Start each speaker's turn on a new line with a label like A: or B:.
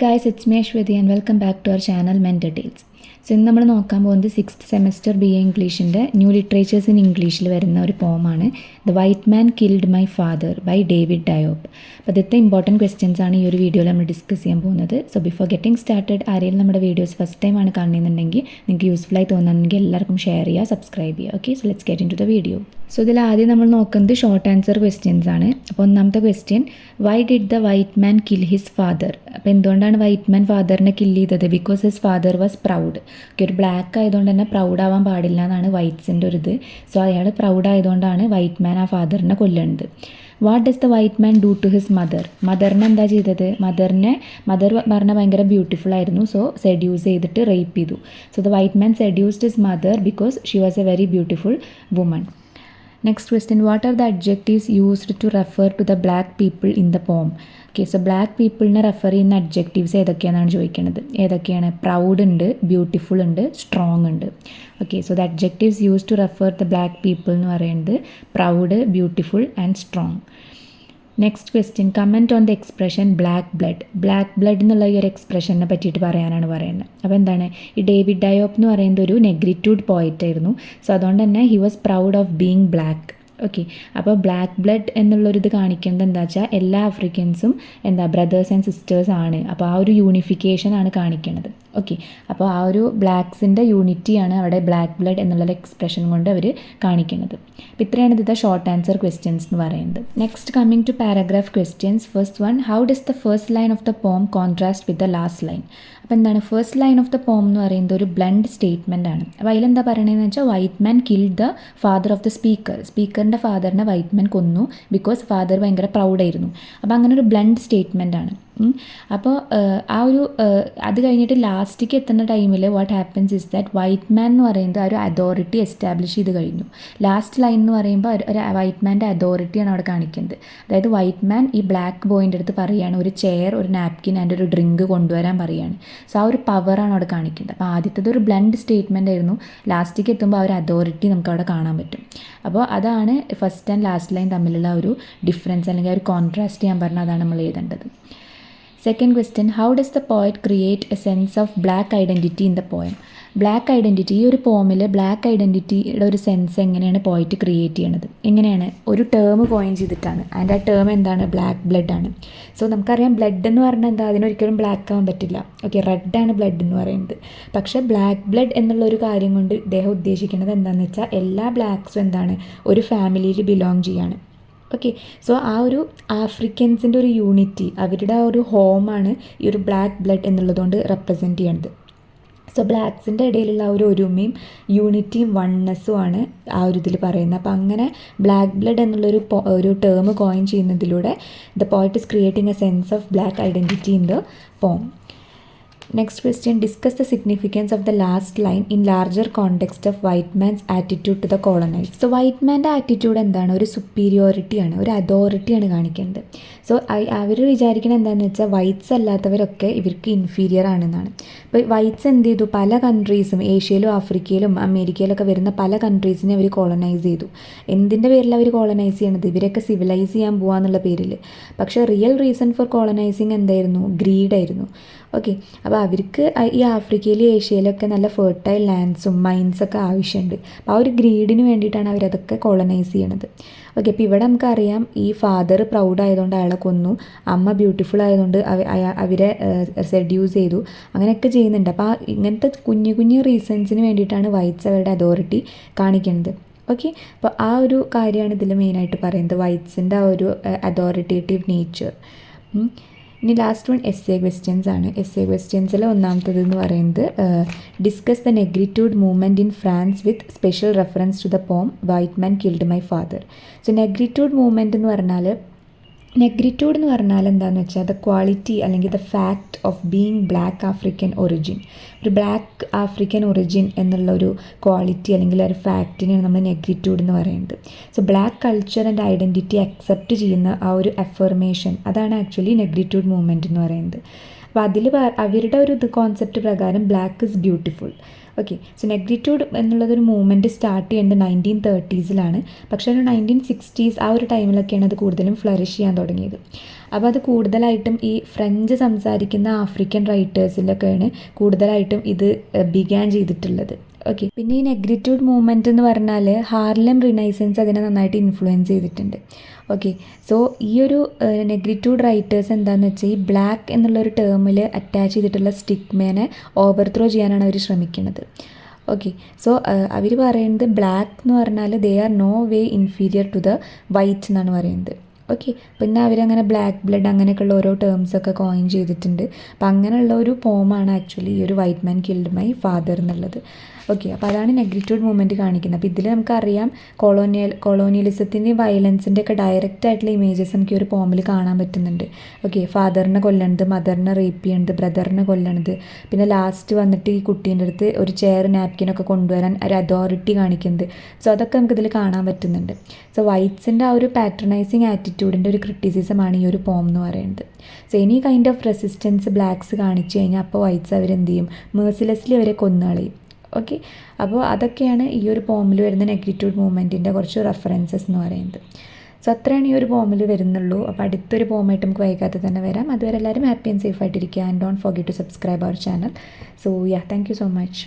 A: guys, it's me Ashwati and welcome back to our channel Mentor Tales. So ഇന്ന് നമ്മൾ നോക്കാൻ പോകുന്നത് 6th semester BA ഇംഗ്ലീഷിൻ്റെ new literatures in ഇംഗ്ലീഷിൽ വരുന്ന ഒരു പോമാണ് the white man killed my father by David Diop. അപ്പോൾ ഇന്നത്തെ ഇമ്പോർട്ടൻറ്റ് ക്വസ്റ്റ്യൻസ് ആണ് ഈ ഒരു വീഡിയോയിൽ നമ്മൾ ഡിസ്കസ് ചെയ്യാൻ പോകുന്നത്. സോ ബിഫോർ ഗെറ്റിംഗ് സ്റ്റാർട്ടഡ് ആരെങ്കിലും നമ്മുടെ വീഡിയോസ് ഫസ്റ്റ് ടൈം ആണ് കാണുന്നുണ്ടെങ്കിൽ നിങ്ങൾക്ക് യൂസ്ഫുൾ ആയി തോന്നുന്നുണ്ടെങ്കിൽ എല്ലാവർക്കും ഷെയർ ചെയ്യുക, സബ്സ്ക്രൈബ് ചെയ്യുക. Okay, so let's get into the video. So ഇതിൽ ആദ്യം നമ്മൾ നോക്കുന്നത് ഷോർട്ട് ആൻസർ ക്വസ്റ്റ്യൻസ് ആണ്. അപ്പോൾ ഒന്നാമത്തെ question, why did the white man kill his father? അപ്പോൾ എന്തുകൊണ്ടാണ് വൈറ്റ് മാൻ ഫാദറിനെ കിൽ ചെയ്തത്? Because his father was proud. Okay, ഒരു ബ്ലാക്ക് ആയതുകൊണ്ട് തന്നെ പ്രൗഡ് ആവാൻ പാടില്ല എന്നാണ് വൈറ്റ്സിൻ്റെ ഒരു ഇത്. സോ അയാൾ പ്രൗഡ് ആയതുകൊണ്ടാണ് വൈറ്റ് മാൻ ആ ഫാദറിനെ കൊല്ലുന്നത്. What does the white man do to his mother? മദറിനെ എന്താ ചെയ്തത്? മദർ പറഞ്ഞാൽ ഭയങ്കര ബ്യൂട്ടിഫുൾ ആയിരുന്നു. സോ സെഡ്യൂസ് ചെയ്തിട്ട് റേപ്പ് ചെയ്തു. So the white man seduced his mother because she was a very beautiful woman. Next question, what are the adjectives used to refer to the black people in the poem? Okay, so black പീപ്പിളിനെ refer ചെയ്യുന്ന adjectives ഏതൊക്കെയാണെന്നാണ് ചോദിക്കുന്നത്. ഏതൊക്കെയാണ്? Proud ഉണ്ട്, beautiful ഉണ്ട്, strong ഉണ്ട്. Okay, so the adjectives use to refer the black people എന്ന് പറയുന്നത് proud, beautiful and strong. Next question, comment on the expression black blood. Black blood എന്നുള്ള ഈ ഒരു എക്സ്പ്രഷനെ പറ്റിയിട്ട് പറയാനാണ് പറയുന്നത്. അപ്പോൾ എന്താണ്, ഈ ഡേവിഡ് ഡയോപ്പ് എന്ന് പറയുന്നത് ഒരു നെഗ്രിറ്റ്യൂഡ് പോയിറ്റ് ആയിരുന്നു. സോ അതുകൊണ്ട് തന്നെ he was proud of being black. Okay, അപ്പോൾ ബ്ലാക്ക് ബ്ലഡ് എന്നുള്ളൊരിത് കാണിക്കേണ്ടത് എന്താ വെച്ചാൽ എല്ലാ ആഫ്രിക്കൻസും ബ്രദേഴ്സ് ആൻഡ് സിസ്റ്റേഴ്സ് ആണ്. അപ്പോൾ ആ ഒരു യൂണിഫിക്കേഷൻ ആണ് കാണിക്കുന്നത്. ഓക്കെ, അപ്പോൾ ആ ഒരു ബ്ലാക്സിൻ്റെ യൂണിറ്റിയാണ് അവിടെ ബ്ലാക്ക് ബ്ലഡ് എന്നുള്ള എക്സ്പ്രഷൻ കൊണ്ട് അവർ കാണിക്കുന്നത്. അപ്പോൾ ഇത്രയാണ് ഇതിൻ്റെ ഷോർട്ട് ആൻസർ ക്വസ്റ്റ്യൻസ് എന്ന് പറയുന്നത്. Next coming to paragraph questions. First one, how does the first line of the poem contrast with the last line? അപ്പോൾ എന്താണ് ഫസ്റ്റ് ലൈൻ ഓഫ് ദ പോം എന്ന് പറയുന്നത്? ഒരു ബ്ലണ്ട് സ്റ്റേറ്റ്മെൻ്റ് ആണ്. അപ്പോൾ അതിലെന്താ പറയണതെന്ന് വെച്ചാൽ white man killed the father of the സ്പീക്കറിൻ്റെ ഫാദറിനെ വൈറ്റ് മാൻ കൊന്നു ബിക്കോസ് ഫാദർ ഭയങ്കര പ്രൗഡായിരുന്നു. അപ്പോൾ അങ്ങനെ ഒരു ബ്ലണ്ട് സ്റ്റേറ്റ്മെൻ്റ് ആണ്. അപ്പോൾ ആ ഒരു അത് കഴിഞ്ഞിട്ട് ലാസ്റ്റിക്ക് എത്തുന്ന ടൈമിൽ what happens is that white മാൻ എന്ന് പറയുന്നത് ആ ഒരു അതോറിറ്റി എസ്റ്റാബ്ലിഷ് ചെയ്ത് കഴിഞ്ഞു. ലാസ്റ്റ് ലൈൻ എന്ന് പറയുമ്പോൾ ഒരു വൈറ്റ് മാൻ്റെ അതോറിറ്റിയാണ് അവിടെ കാണിക്കുന്നത്. അതായത് വൈറ്റ് മാൻ ഈ ബ്ലാക്ക് ബോയിൻ്റെ അടുത്ത് പറയുകയാണ് ഒരു ചെയർ, ഒരു നാപ്കിൻ ആൻഡ് ഒരു ഡ്രിങ്ക് കൊണ്ടുവരാൻ പറയുകയാണ്. സോ ആ ഒരു പവറാണ് അവിടെ കാണിക്കുന്നത്. അപ്പോൾ ആദ്യത്തേത് ഒരു ബ്ലണ്ട് സ്റ്റേറ്റ്മെൻ്റ് ആയിരുന്നു. ലാസ്റ്റിക്ക് എത്തുമ്പോൾ ആ ഒരു അതോറിറ്റി നമുക്ക് അവിടെ കാണാൻ പറ്റും. അപ്പോൾ അതാണ് ഫസ്റ്റ് ആൻഡ് ലാസ്റ്റ് ലൈൻ തമ്മിലുള്ള ഒരു ഡിഫറൻസ് അല്ലെങ്കിൽ ആ ഒരു കോൺട്രാസ്റ്റ് ചെയ്യാൻ പറഞ്ഞാൽ അതാണ് നമ്മൾ എഴുതേണ്ടത്. Second question, how does the poet create A sense of black identity in the poem? Black identity, ഈ ഒരു പോമിൽ ബ്ലാക്ക് ഐഡൻറ്റിറ്റിയുടെ ഒരു സെൻസ് എങ്ങനെയാണ് പോയറ്റ് ക്രിയേറ്റ് ചെയ്യണത്? എങ്ങനെയാണ്? ഒരു ടേം കോയിൻ ചെയ്തിട്ടാണ്. ആൻഡ് ആ ടേം എന്താണ്? ബ്ലാക്ക് ബ്ലഡ് ആണ്. സോ നമുക്കറിയാം ബ്ലഡ് എന്ന് പറഞ്ഞാൽ എന്താ, അതിനൊരിക്കലും ബ്ലാക്ക് ആവാൻ പറ്റില്ല. ഓക്കെ, റെഡാണ് ബ്ലഡ് എന്ന് പറയുന്നത്. പക്ഷേ ബ്ലാക്ക് ബ്ലഡ് എന്നുള്ളൊരു കാര്യം കൊണ്ട് ഇദ്ദേഹം ഉദ്ദേശിക്കുന്നത് എന്താണെന്ന് വെച്ചാൽ എല്ലാ ബ്ലാക്സും എന്താണ്, ഒരു ഫാമിലിയിൽ ബിലോങ് ചെയ്യാണ്. ഓക്കെ, സോ ആ ഒരു ആഫ്രിക്കൻസിൻ്റെ ഒരു യൂണിറ്റി, അവരുടെ ആ ഒരു ഹോമാണ് ഈ ഒരു ബ്ലാക്ക് ബ്ലഡ് എന്നുള്ളതുകൊണ്ട് റെപ്രസെൻറ്റ് ചെയ്യണത്. സോ ബ്ലാക്സിൻ്റെ ഇടയിലുള്ള ആ ഒരു ഒരുമയും യൂണിറ്റിയും വൺനെസ്സും ആണ് ആ ഒരു ഇതിൽ പറയുന്നത്. അപ്പോൾ അങ്ങനെ ബ്ലാക്ക് ബ്ലഡ് എന്നുള്ളൊരു ഒരു ടേം കോയിൻ ചെയ്യുന്നതിലൂടെ the poet is creating a sense of black identity in the poem. Next question, discuss the significance of the last line in larger context of white man's attitude to the colonise. So white മാൻ്റെ attitude എന്താണ്? ഒരു സുപ്പീരിയോറിറ്റിയാണ്, ഒരു അതോറിറ്റിയാണ് കാണിക്കേണ്ടത്. So അവർ വിചാരിക്കുന്നത് എന്താണെന്ന് വെച്ചാൽ whites അല്ലാത്തവരൊക്കെ ഇവർക്ക് inferior ആണെന്നാണ്. അപ്പോൾ വൈറ്റ്സ് എന്ത് ചെയ്തു? പല കൺട്രീസും, ഏഷ്യയിലും ആഫ്രിക്കയിലും അമേരിക്കയിലൊക്കെ വരുന്ന പല കൺട്രീസിനെ അവർ കോളനൈസ് ചെയ്തു. എന്തിൻ്റെ പേരിൽ അവർ കോളനൈസ് ചെയ്യണത്? ഇവരൊക്കെ സിവിലൈസ് ചെയ്യാൻ പോകാന്നുള്ള പേരിൽ. പക്ഷേ റിയൽ റീസൺ ഫോർ കോളനൈസിങ് എന്തായിരുന്നു? ഗ്രീഡായിരുന്നു. ഓക്കെ, അപ്പോൾ അവർക്ക് ഈ ആഫ്രിക്കയിലും ഏഷ്യയിലൊക്കെ നല്ല ഫെർട്ടൈൽ ലാൻഡ്സും മൈൻസൊക്കെ ആവശ്യമുണ്ട്. അപ്പോൾ ആ ഒരു ഗ്രീഡിന് വേണ്ടിയിട്ടാണ് അവരതൊക്കെ കോളനൈസ് ചെയ്യണത്. ഓക്കെ, അപ്പോൾ ഇവിടെ നമുക്കറിയാം ഈ ഫാദർ പ്രൗഡ് ആയതുകൊണ്ട് അയാളെ കൊന്നു, അമ്മ ബ്യൂട്ടിഫുൾ ആയതുകൊണ്ട് അവരെ സെഡ്യൂസ് ചെയ്തു, അങ്ങനെയൊക്കെ ചെയ്യുന്നുണ്ട്. അപ്പോൾ ഇങ്ങനത്തെ കുഞ്ഞു കുഞ്ഞു റീസൺസിന് വേണ്ടിയിട്ടാണ് വൈറ്റ്സ് അവരുടെ അതോറിറ്റി കാണിക്കുന്നത്. ഓക്കെ, അപ്പോൾ ആ ഒരു കാര്യമാണ് ഇതിൽ മെയിനായിട്ട് പറയുന്നത്, വൈറ്റ്സിൻ്റെ ആ ഒരു അതോറിറ്റേറ്റീവ് നേച്ചർ. ഇനി ലാസ്റ്റ് വൺ എസ്സേ ക്വസ്റ്റ്യൻസ് ആണ്. എസ്സേ ക്വസ്റ്റ്യൻസിൽ ഒന്നാമത്തത് എന്ന് പറയുന്നത് discuss the negritude movement in France with special reference to the poem white man killed my father. So negritude movement എന്ന് പറഞ്ഞാൽ എന്താണെന്ന് വെച്ചാൽ ദ ക്വാളിറ്റി അല്ലെങ്കിൽ the fact of being black African origin. ഒരു ബ്ലാക്ക് ആഫ്രിക്കൻ ഒറിജിൻ എന്നുള്ള ഒരു quality അല്ലെങ്കിൽ ഒരു ഫാക്റ്റിനെയാണ് നമ്മൾ നെഗ്രിറ്റ്യൂഡ് എന്ന് പറയുന്നത്. So black culture and identity accept ചെയ്യുന്ന ആ ഒരു അഫർമേഷൻ, അതാണ് ആക്ച്വലി നെഗ്രിറ്റ്യൂഡ് മൂവ്മെൻറ്റ് എന്ന് പറയുന്നത്. അപ്പോൾ അതിൽ അവരുടെ ഒരു കോൺസെപ്റ്റ് പ്രകാരം black is beautiful. Okay. So negritude എന്നുള്ളതൊരു മൂവ്മെൻറ്റ് സ്റ്റാർട്ട് ചെയ്യുന്നത് 1930s പക്ഷേ ഒരു 1960s ആ ഒരു ടൈമിലൊക്കെയാണ് അത് കൂടുതലും ഫ്ലറിഷ് ചെയ്യാൻ തുടങ്ങിയത്. അപ്പോൾ അത് കൂടുതലായിട്ടും ഈ ഫ്രഞ്ച് സംസാരിക്കുന്ന ആഫ്രിക്കൻ റൈറ്റേഴ്സിലൊക്കെയാണ് കൂടുതലായിട്ടും ഇത് ബിഗാൻ ചെയ്തിട്ടുള്ളത്. ഓക്കെ. പിന്നെ ഈ നെഗ്രിറ്റ്യൂഡ് മൂവ്മെൻറ്റ് എന്ന് പറഞ്ഞാൽ ഹാർലം റിനൈസൻസ് അതിനെ നന്നായിട്ട് ഇൻഫ്ലുവൻസ് ചെയ്തിട്ടുണ്ട്. ഓക്കെ. സോ ഈ ഒരു നെഗ്രിറ്റ്യൂഡ് റൈറ്റേഴ്സ് എന്താണെന്ന് വെച്ചാൽ ഈ ബ്ലാക്ക് എന്നുള്ളൊരു ടേമിൽ അറ്റാച്ച് ചെയ്തിട്ടുള്ള സ്റ്റിഗ്മേനെ ഓവർത്രോ ചെയ്യാനാണ് അവർ ശ്രമിക്കുന്നത്. ഓക്കെ. സോ അവർ പറയുന്നത് ബ്ലാക്ക് എന്ന് പറഞ്ഞാൽ they are no way inferior to the white എന്നാണ് പറയുന്നത്. ഓക്കെ. പിന്നെ അവരങ്ങനെ ബ്ലാക്ക് ബ്ലഡ് അങ്ങനെയൊക്കെയുള്ള ഓരോ ടേംസൊക്കെ കോയിൻ ചെയ്തിട്ടുണ്ട്. അപ്പം അങ്ങനെയുള്ള ഒരു പോമാണ് ആക്ച്വലി ഈ ഒരു white man killed my father എന്നുള്ളത്. ഓക്കെ. അപ്പോൾ അതാണ് നെഗ്രിറ്റ്യൂഡ് മൂവ്മെൻറ്റ് കാണിക്കുന്നത്. അപ്പോൾ ഇതിൽ നമുക്കറിയാം കൊളോണിയലിസത്തിൻ്റെയും വയലൻസിൻ്റെ ഒക്കെ ഡയറക്റ്റ് ആയിട്ടുള്ള ഇമേജസ് നമുക്ക് ഈ ഒരു പോമിൽ കാണാൻ പറ്റുന്നുണ്ട്. ഓക്കെ. ഫാദറിനെ കൊല്ലണത്, മദറിനെ റേപ്പ് ചെയ്യണത്, ബ്രദറിനെ കൊല്ലണത്, പിന്നെ ലാസ്റ്റ് വന്നിട്ട് ഈ കുട്ടീൻ്റെ അടുത്ത് ഒരു ചെയർ നാപ്കിനൊക്കെ കൊണ്ടുവരാൻ ഒരു അതോറിറ്റി കാണിക്കുന്നത്. സോ അതൊക്കെ നമുക്കിതിൽ കാണാൻ പറ്റുന്നുണ്ട്. സോ വൈറ്റ്സിൻ്റെ ആ ഒരു പാട്രണൈസിങ് ആറ്റിറ്റ്യൂഡിൻ്റെ ഒരു ക്രിറ്റിസിസമാണ് ഈ ഒരു പോം എന്ന് പറയുന്നത്. So any kind of resistance blanks കാണിച്ചു കഴിഞ്ഞാൽ അപ്പോൾ വൈറ്റ്സ് അവരെന്ത് ചെയ്യും, മേഴ്സിലെസ്ലി അവരെ കൊന്നുകളയും. ഓക്കെ. അപ്പോൾ അതൊക്കെയാണ് ഈ ഒരു പോമിൽ വരുന്ന നെഗ്രിറ്റ്യൂഡ് മൂവ്മെൻറ്റിൻ്റെ കുറച്ച് റെഫറൻസസ് എന്ന് പറയുന്നത്. സോ അത്രയാണ് ഈ ഒരു പോമിൽ വരുന്നുള്ളൂ. അപ്പോൾ അടുത്തൊരു പോമായിട്ട് നമുക്ക് വൈകാതെ തന്നെ വരാം. അതുവരെ എല്ലാവരും ഹാപ്പി ആൻഡ് സേഫ് ആയിട്ടിരിക്കുക. And don't forget to subscribe our channel. So yeah, thank you so much.